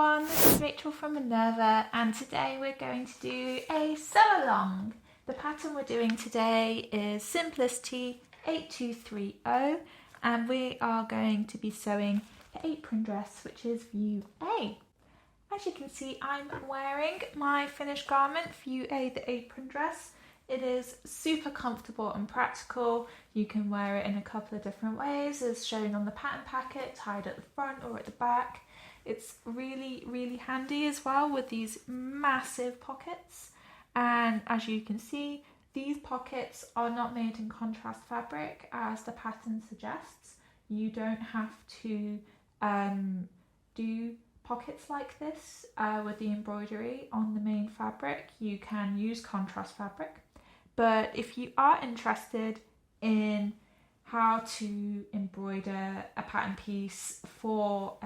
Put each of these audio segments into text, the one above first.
everyone, this is Rachel from Minerva, and today we're going to do a sew along. The pattern we're doing today is Simplicity 8230, and we are going to be sewing the apron dress, which is view A. As you can see, I'm wearing my finished garment, view A, the apron dress. It is super comfortable and practical. You can wear it in a couple of different ways, as shown on the pattern packet, tied at the front or at the back. It's really handy as well with these massive pockets. And as you can see, these pockets are not made in contrast fabric as the pattern suggests. You don't have to do pockets like this with the embroidery on the main fabric. You can use contrast fabric. But if you are interested in how to embroider a pattern piece for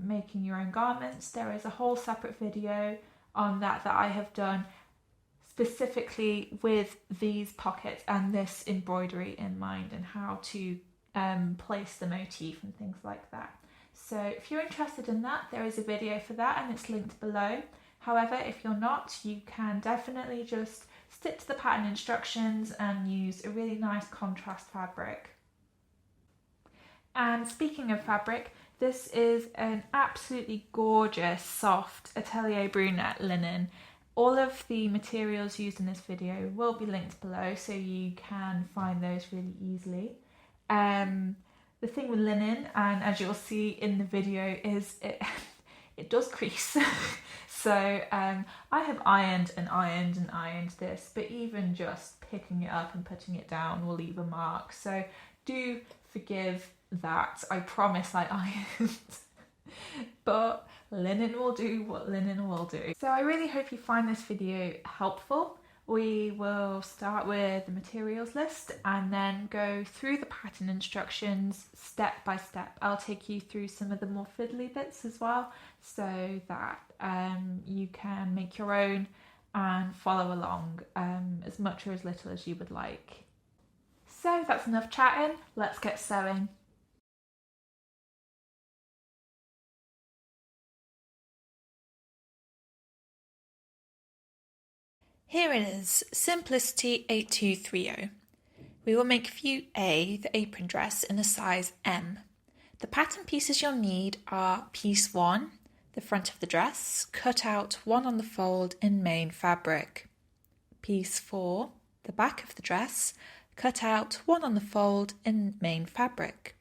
making your own garments, there is a whole separate video on that I have done specifically with these pockets and this embroidery in mind, and how to place the motif and things like that. So if you're interested in that, there is a video for that and it's linked below. However, if you're not, you can definitely just stick to the pattern instructions and use a really nice contrast fabric. And speaking of fabric, this is an absolutely gorgeous soft Atelier Brunette linen. All of the materials used in this video will be linked below, so you can find those really easily. The thing with linen, and as you'll see in the video, is it does crease. So I have ironed this, but even just picking it up and putting it down will leave a mark. So do forgive that. I promise I ironed. But linen will do what linen will do. So I really hope you find this video helpful. We will start with the materials list and then go through the pattern instructions step by step. I'll take you through some of the more fiddly bits as well, so that you can make your own and follow along as much or as little as you would like. So that's enough chatting, let's get sewing. Here it is, Simplicity 8230. We will make view A, the apron dress, in a size M. The pattern pieces you'll need are piece 1, the front of the dress, cut out 1 on the fold in main fabric. Piece 4, the back of the dress, cut out 1 on the fold in main fabric.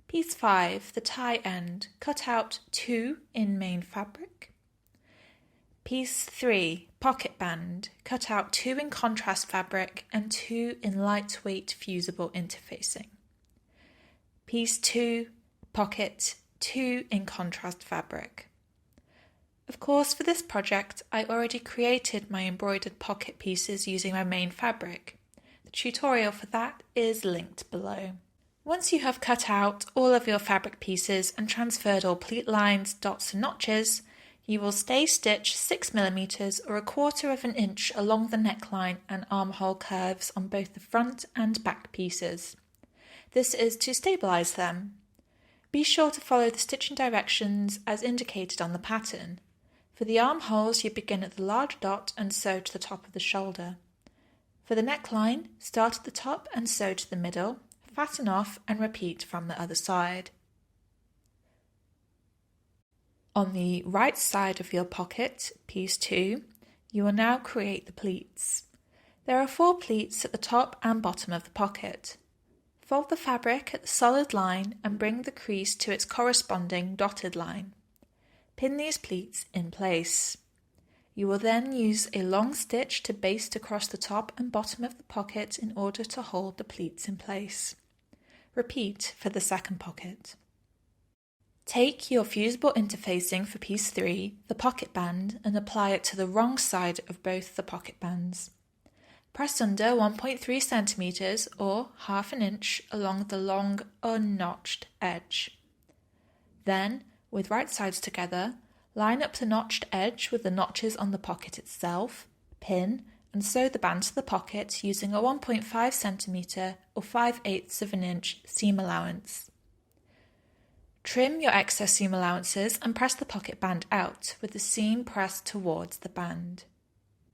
Piece 5, the tie end, cut out 2 in main fabric. Piece 3, pocket band, cut out 2 in contrast fabric and 2 in lightweight fusible interfacing. Piece 2, pocket, 2 in contrast fabric. Of course, for this project, I already created my embroidered pocket pieces using my main fabric. The tutorial for that is linked below. Once you have cut out all of your fabric pieces and transferred all pleat lines, dots and notches, you will stay stitch 6mm or 1/4 of an inch along the neckline and armhole curves on both the front and back pieces. This is to stabilise them. Be sure to follow the stitching directions as indicated on the pattern. For the armholes, you begin at the large dot and sew to the top of the shoulder. For the neckline, start at the top and sew to the middle, fasten off and repeat from the other side. On the right side of your pocket, piece 2, you will now create the pleats. There are 4 pleats at the top and bottom of the pocket. Fold the fabric at the solid line and bring the crease to its corresponding dotted line. Pin these pleats in place. You will then use a long stitch to baste across the top and bottom of the pocket in order to hold the pleats in place. Repeat for the second pocket. Take your fusible interfacing for piece 3, the pocket band, and apply it to the wrong side of both the pocket bands. Press under 1.3 cm or 1/2 inch along the long unnotched edge. Then, with right sides together, line up the notched edge with the notches on the pocket itself, pin, and sew the band to the pocket using a 1.5 cm or 5/8 of an inch seam allowance. Trim your excess seam allowances and press the pocket band out with the seam pressed towards the band.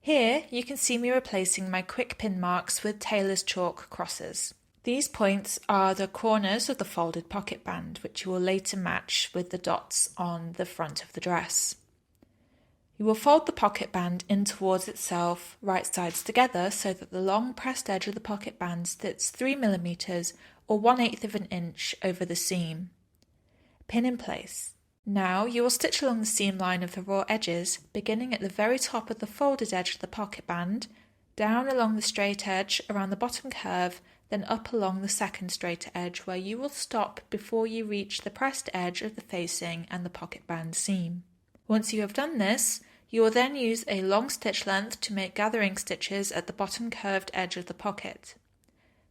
Here you can see me replacing my quick pin marks with tailor's chalk crosses. These points are the corners of the folded pocket band, which you will later match with the dots on the front of the dress. You will fold the pocket band in towards itself, right sides together, so that the long pressed edge of the pocket band sits 3 mm or 1/8 of an inch over the seam. Pin in place. Now you will stitch along the seam line of the raw edges, beginning at the very top of the folded edge of the pocket band, down along the straight edge around the bottom curve, then up along the second straight edge where you will stop before you reach the pressed edge of the facing and the pocket band seam. Once you have done this, you will then use a long stitch length to make gathering stitches at the bottom curved edge of the pocket.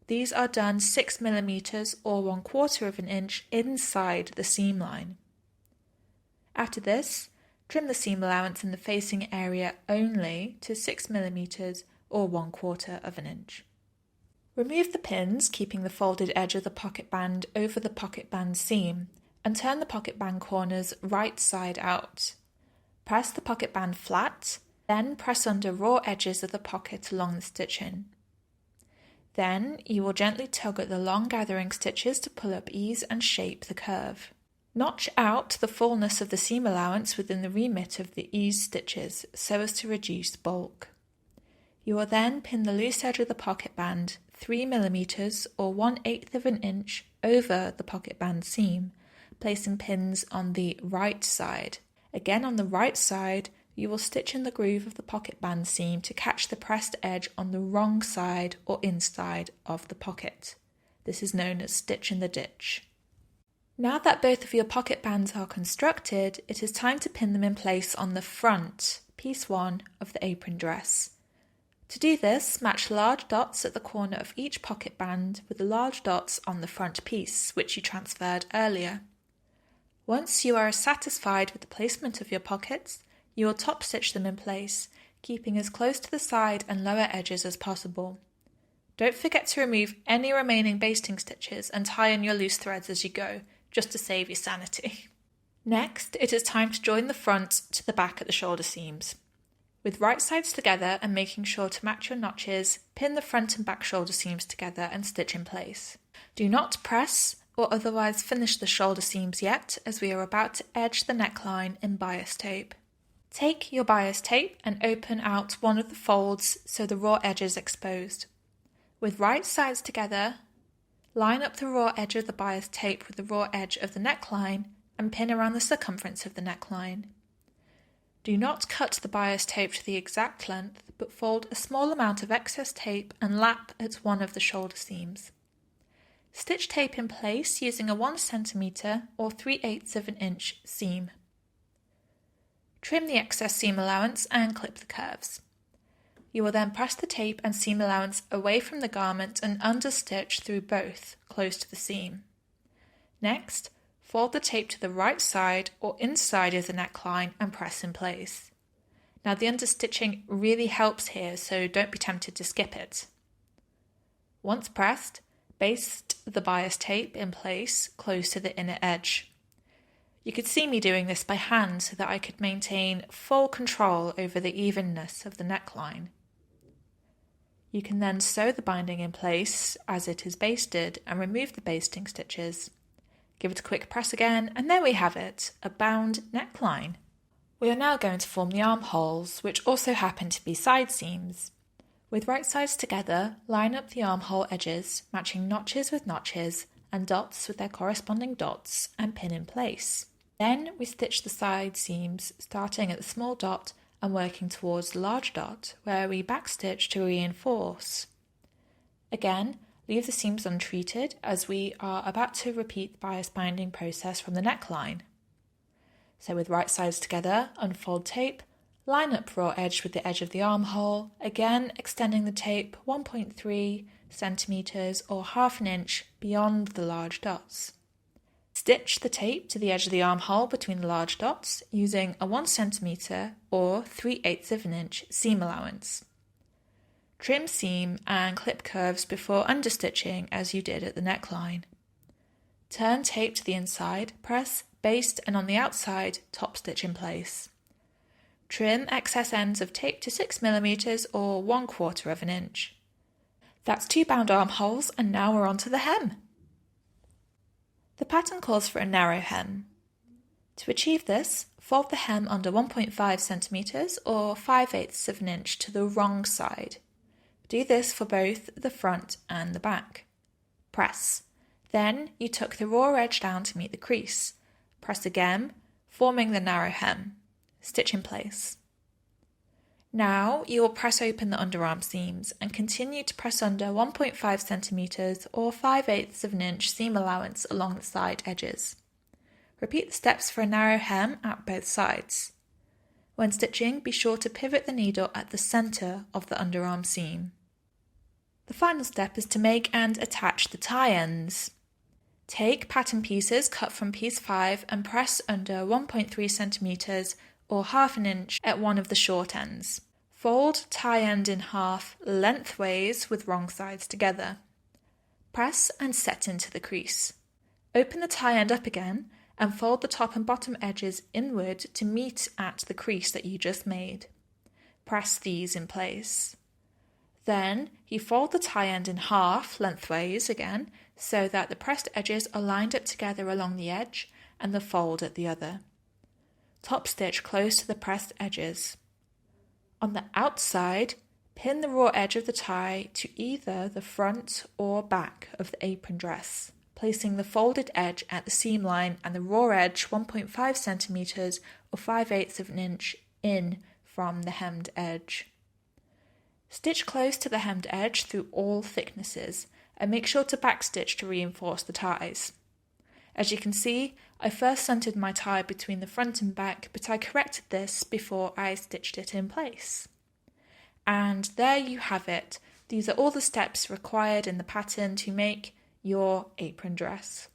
These are done 6 mm or 1/4 of an inch inside the seam line. After this, trim the seam allowance in the facing area only to 6 mm or 1/4 of an inch. Remove the pins, keeping the folded edge of the pocket band over the pocket band seam, and turn the pocket band corners right side out. Press the pocket band flat, then press under raw edges of the pocket along the stitching. Then you will gently tug at the long gathering stitches to pull up ease and shape the curve. Notch out the fullness of the seam allowance within the remit of the ease stitches so as to reduce bulk. You will then pin the loose edge of the pocket band 3 mm or 1/8 of an inch over the pocket band seam, placing pins on the right side. Again on the right side, you will stitch in the groove of the pocket band seam to catch the pressed edge on the wrong side or inside of the pocket. This is known as stitch in the ditch. Now that both of your pocket bands are constructed, it is time to pin them in place on the front, piece 1 of the apron dress. To do this, match large dots at the corner of each pocket band with the large dots on the front piece, which you transferred earlier. Once you are satisfied with the placement of your pockets, you will top stitch them in place, keeping as close to the side and lower edges as possible. Don't forget to remove any remaining basting stitches and tie in your loose threads as you go, just to save your sanity. Next, it is time to join the front to the back at the shoulder seams. With right sides together and making sure to match your notches, pin the front and back shoulder seams together and stitch in place. Do not press or otherwise finish the shoulder seams yet, as we are about to edge the neckline in bias tape. Take your bias tape and open out one of the folds so the raw edge is exposed. With right sides together, line up the raw edge of the bias tape with the raw edge of the neckline and pin around the circumference of the neckline. Do not cut the bias tape to the exact length, but fold a small amount of excess tape and lap at one of the shoulder seams. Stitch tape in place using a 1 cm or 3/8 of an inch seam. Trim the excess seam allowance and clip the curves. You will then press the tape and seam allowance away from the garment and understitch through both, close to the seam. Next, fold the tape to the right side or inside of the neckline and press in place. Now the understitching really helps here, so don't be tempted to skip it. Once pressed, baste the bias tape in place close to the inner edge. You could see me doing this by hand so that I could maintain full control over the evenness of the neckline. You can then sew the binding in place as it is basted and remove the basting stitches. Give it a quick press again, and there we have it, a bound neckline. We are now going to form the armholes, which also happen to be side seams. With right sides together, line up the armhole edges, matching notches with notches and dots with their corresponding dots, and pin in place. Then we stitch the side seams, starting at the small dot and working towards the large dot, where we backstitch to reinforce. Again, leave the seams untreated as we are about to repeat the bias binding process from the neckline. So with right sides together, unfold tape, line up raw edge with the edge of the armhole, again extending the tape 1.3 cm or half an inch beyond the large dots. Stitch the tape to the edge of the armhole between the large dots using a 1 cm or 3/8 of an inch seam allowance. Trim seam and clip curves before understitching as you did at the neckline. Turn tape to the inside, press, baste, and on the outside, top stitch in place. Trim excess ends of tape to 6mm or 1/4 of an inch. That's 2 bound armholes, and now we're on to the hem. The pattern calls for a narrow hem. To achieve this, fold the hem under 1.5 centimeters or 5/8 of an inch to the wrong side. Do this for both the front and the back. Press. Then you tuck the raw edge down to meet the crease. Press again, forming the narrow hem. Stitch in place. Now you will press open the underarm seams and continue to press under 1.5 centimeters or 5/8 of an inch seam allowance along the side edges. Repeat the steps for a narrow hem at both sides. When stitching, be sure to pivot the needle at the center of the underarm seam. The final step is to make and attach the tie ends. Take pattern pieces cut from piece 5 and press under 1.3 centimeters or 1/2 inch at one of the short ends. Fold tie end in half lengthways with wrong sides together. Press and set into the crease. Open the tie end up again and fold the top and bottom edges inward to meet at the crease that you just made. Press these in place. Then you fold the tie end in half lengthways again so that the pressed edges are lined up together along the edge and the fold at the other. Top stitch close to the pressed edges. On the outside, pin the raw edge of the tie to either the front or back of the apron dress, placing the folded edge at the seam line and the raw edge 1.5 centimeters or 5/8 of an inch in from the hemmed edge. Stitch close to the hemmed edge through all thicknesses and make sure to backstitch to reinforce the ties. As you can see, I first centered my tie between the front and back, but I corrected this before I stitched it in place. And there you have it. These are all the steps required in the pattern to make your apron dress.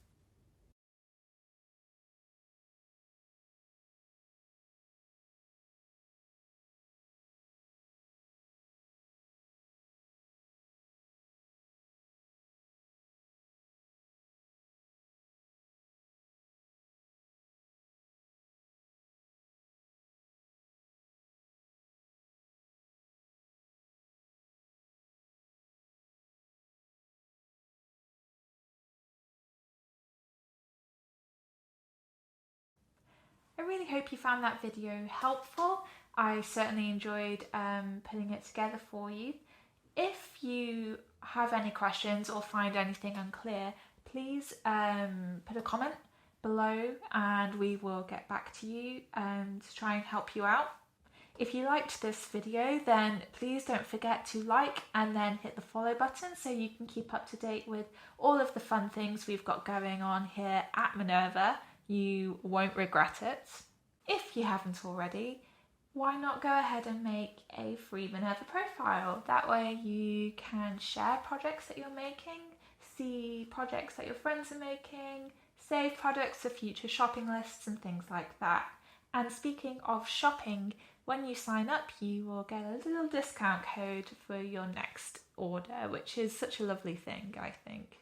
I really hope you found that video helpful. I certainly enjoyed putting it together for you. If you have any questions or find anything unclear, please put a comment below and we will get back to you to try and help you out. If you liked this video, then please don't forget to like and then hit the follow button so you can keep up to date with all of the fun things we've got going on here at Minerva. You won't regret it. If you haven't already, why not go ahead and make a free Minerva profile? That way you can share projects that you're making, see projects that your friends are making, save products for future shopping lists and things like that. And speaking of shopping, when you sign up, you will get a little discount code for your next order, which is such a lovely thing, I think.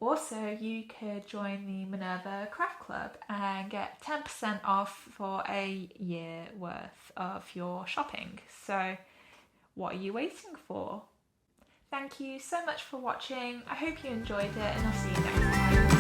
Also, you could join the Minerva Craft Club and get 10% off for a year worth of your shopping. So, what are you waiting for? Thank you so much for watching. I hope you enjoyed it and I'll see you next time.